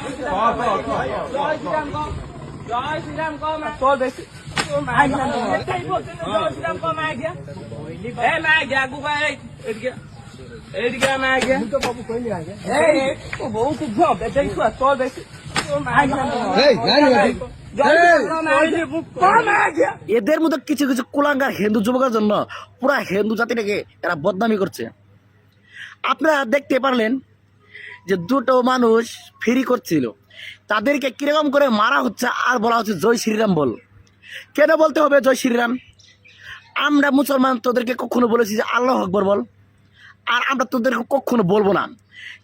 জয় শ্রীরাম কম, জয় শ্রীরাম কম, চল বেশি জয় শ্রীরাম কম আয় গিয়া এই মা গিয়া গুবা এইদিকে এইদিকে মা গিয়া এই ও বহুত ঝপ দেখছো চল বেশি এদের মধ্যে কিছু কিছু কুলাঙ্গার হিন্দু যুবকের জন্য পুরা হিন্দু জাতিটাকে এরা বদনামি করছে। আপনারা দেখতে পারলেন যে দুটো মানুষ ফেরি করছিল, তাদেরকে কিরকম করে মারা হচ্ছে আর বলা হচ্ছে জয় শ্রীরাম বল। কেন বলতে হবে জয় শ্রীরাম? আমরা মুসলমান তোদেরকে কখনো বলেছি যে আল্লাহ আকবর বল, আর আমরা তোদেরকে কখনো বলবো না।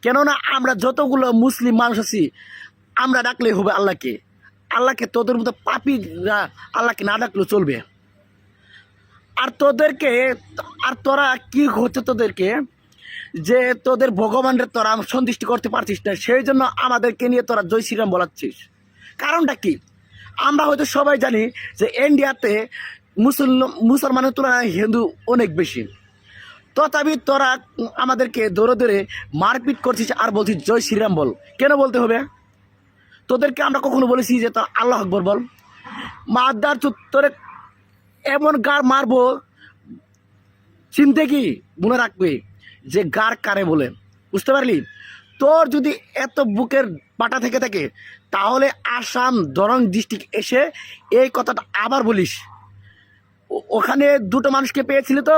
কেননা আমরা যতগুলো মুসলিম মানুষ আছি আমরা ডাকলেই হবে আল্লাহকে। আল্লাহকে তোদের মতো পাপীরা আল্লাহকে না ডাকলেও চলবে। আর তোদেরকে আর তোরা কি হচ্ছে তোদেরকে যে তোদের ভগবানের তোরা সন্তুষ্টি করতে পারছিস না, সেই জন্য আমাদেরকে নিয়ে তোরা জয় শ্রীরাম বলাচ্ছিস। কারণটা কি? আমরা হয়তো সবাই জানি যে ইন্ডিয়াতে মুসলমানের তুলনায় হিন্দু অনেক বেশি, তথাপি তোরা আমাদেরকে ধরে ধরে মারপিট করছিস আর বলছিস জয় শ্রীরাম বল। কেন বলতে হবে? তোদেরকে আমরা কখনো বলেছি যে তোর আল্লাহ আকবর বল? মারদার তোরে এমন গার মারবো, চিনতে কি মনে রাখবে যে গার কারে বলে, বুঝতে পারলি? তোর যদি এত বুকের পাটা থেকে থাকে তাহলে আসাম দরং ডিস্ট্রিক্ট এসে এই কথাটা আবার বলিস। ওখানে দুটো মানুষকে পেয়েছিল তো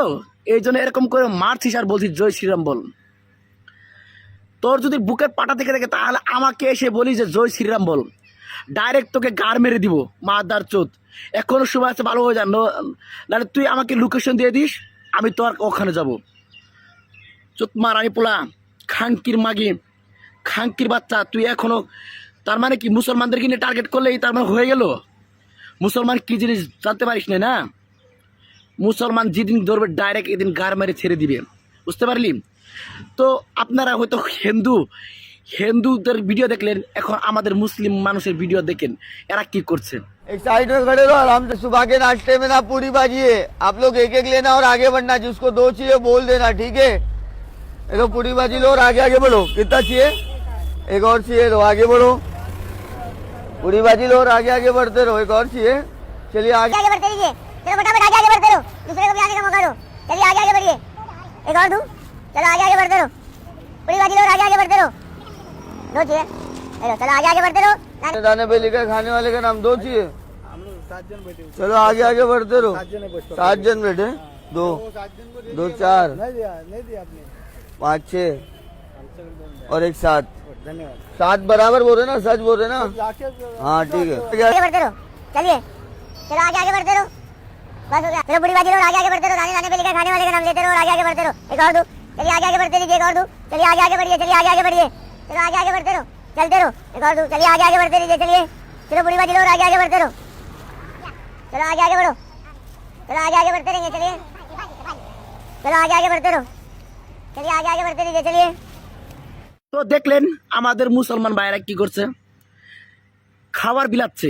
এই জন্য এরকম করে মারছিস আর বলছিস জয় শ্রীরাম বল। তোর যদি বুকের পাটা থেকে থাকে তাহলে আমাকে এসে বলিস যে জয় শ্রীরাম বল, ডাইরেক্ট তোকে গার মেরে দিব মাদার চোদ। এখনো সময় আছে, ভালো হয়ে যান, নাহলে তুই আমাকে লোকেশন দিয়ে দিস, আমি তোর ওখানে যাব। চোতমা রানী পোলা, খাঙ্কির মাগি, খাঙ্কির বাচ্চা, তুই এখনো তার মানে কি মুসলমানদেরকে নিয়ে টার্গেট করলেই তার মানে হয়ে গেল? মুসলমান কি জিনিস জানতে পারিস না? মুসলমান যেদিন ধরবে ডাইরেক্ট এদিন গার মেরে ছেড়ে দিবে, বুঝতে পারলি? তো আপনারা হয়তো হিন্দুদের ভিডিও দেখলেন, এখন আমাদের মুসলিম মানুষের ভিডিও দেখেন এরা কি করছে। एक साइड में खड़े रहो आराम से। सुबह के नाश्ते में ना पूरी भाजिए, आप लोग एक एक लेना और आगे बढ़ना। जिसको दो चाहिए बोल देना, ठीक है? लो पूरी भाजी लो और आगे आगे बढ़ो। कितना चाहिए? एक और चाहिए, लो आगे बढ़ो। पूरी भाजी लो और आगे आगे बढ़ते रहो। एक और चाहिए, चलिए आगे आगे बढ़ते रहिए। चलो फटाफट आगे आगे बढ़ते रहो, दूसरे को भी आने का मौका दो। चलिए आगे आगे बढ़िए। एक और दूं, चलो आगे आगे बढ़ते रहो। पूरी भाजी लो और आगे आगे बढ़ते रहो। दो चाहिए, चलो आगे आगे बढ़ते रहो। दाने पे लिखा खाने वाले का नाम। दो चाहिए, चलो आगे आगे बढ़ते रहो। 7 जन बैठे, दो दो 4 5 6 और एक 7 7 बराबर बोल रहे ना, सच बोल रहे ना? हाँ ठीक है, आगे बढ़ते रहो। चलिए चलो आगे आगे बढ़ते रहो, बस हो गया। चलो पूरी बाजी लो और आगे आगे बढ़ते रहो। दाने दाने पे लिखा खाने वाले का नाम लेते रहो और आगे आगे बढ़ते रहो। एक और दो, चलिए आगे आगे बढ़ते रहिए। एक और दो, चलिए आगे आगे बढ़िए। चलिए आगे आगे बढ़िए, चलो आगे आगे बढ़ते रहो, चलते रहो। एक और दो, चलिए आगे आगे बढ़ते रहिए। चलिए चलो पूरी बाजी लो और आगे आगे बढ़ते रहो। चलो आगे आगे बढ़ो, चलो आगे आगे बढ़ते रहेंगे। चलिए चलो आगे आगे बढ़ते रहो, चलिए आगे आगे बढ़ते रहिए। चलिए তো দেখলেন আমাদের মুসলমান ভাইয়েরা কি করছে, খাবার বিলাচ্ছে।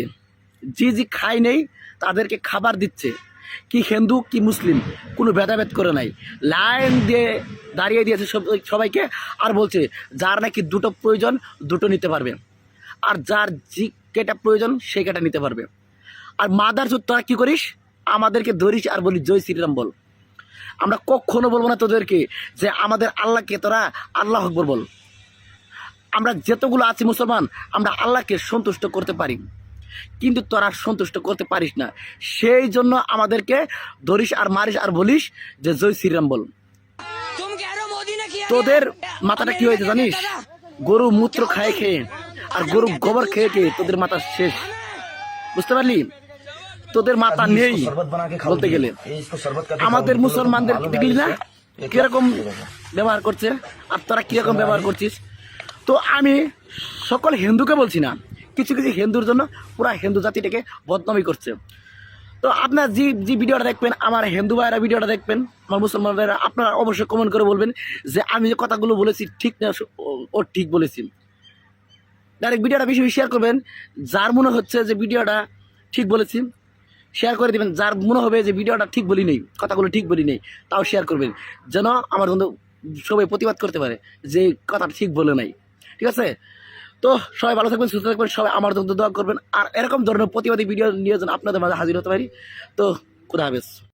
যে খাই নেই তাদেরকে খাবার দিচ্ছে। কি হিন্দু কি মুসলিম কোনো ভেদাভেদ করে নাই, লাইন দিয়ে দাঁড়িয়ে দিয়েছে সবাইকে, আর বলছে যার নাকি দুটো প্রয়োজন দুটো নিতে পারবে, আর যার যে কেটা প্রয়োজন সেই কেটা নিতে পারবে। আর মাদার চোদ তোরা কী করিস? আমাদেরকে ধরিস আর বলিস জয় শ্রীরাম বল। আমরা কখনো বলবো না তোদেরকে যে আমাদের আল্লাহকে তোরা আল্লাহ আকবর বল। আমরা যতগুলো আছি মুসলমান আমরা আল্লাহকে সন্তুষ্ট করতে পারি, কিন্তু তোরা সন্তুষ্ট করতে পারিস না। সেই জন্য আমাদেরকে ধরিস আর মারিস আর বলিস যে জয় শ্রীরাম বল। তোদের মাথাটা কি হয়েছে জানিস? গরু মূত্র খায় খেয়ে আর গরু গোবর খেয়ে খেয়ে তোদের মাথা শেষ, বুঝতে পারলি? তোদের মাথা নেই বলতে গেলে। আমাদের মুসলমানদের দেখলি না কিরকম ব্যবহার করছে, আর তোরা কিরকম ব্যবহার করছিস। তো আমি সকল হিন্দুকে বলছি না, কিছু কিছু হিন্দুর জন্য পুরা হিন্দু জাতিটাকে বদনামি করছে। তো আপনার যে ভিডিওটা দেখবেন, আমার হিন্দু ভাইয়েরা ভিডিওটা দেখবেন, আমার মুসলমান ভাইয়েরা, আপনারা অবশ্যই কমেন্ট করে বলবেন যে আমি যে কথাগুলো বলেছি ঠিক না ও ঠিক বলেছি। ডাইরেক্ট ভিডিওটা বেশি বেশি শেয়ার করবেন। যার মনে হচ্ছে যে ভিডিওটা ঠিক বলেছি শেয়ার করে দেবেন, যার মনে হবে যে ভিডিওটা ঠিক বলি নেই, কথাগুলো ঠিক বলি নেই, তাও শেয়ার করবেন, যেন আমার বন্ধু সবাই প্রতিবাদ করতে পারে যে কথাটা ঠিক বলে নাই। ঠিক আছে? তো সবাই ভালো থাকবেন, সুস্থ থাকবেন, সবাই আমার জন্য দোয়া করবেন। আর এরকম ধরনের প্রতিবাদী ভিডিও নিয়ে যেন আপনাদের মাঝে হাজির হতে পারি। তো খুদা হাফেজ।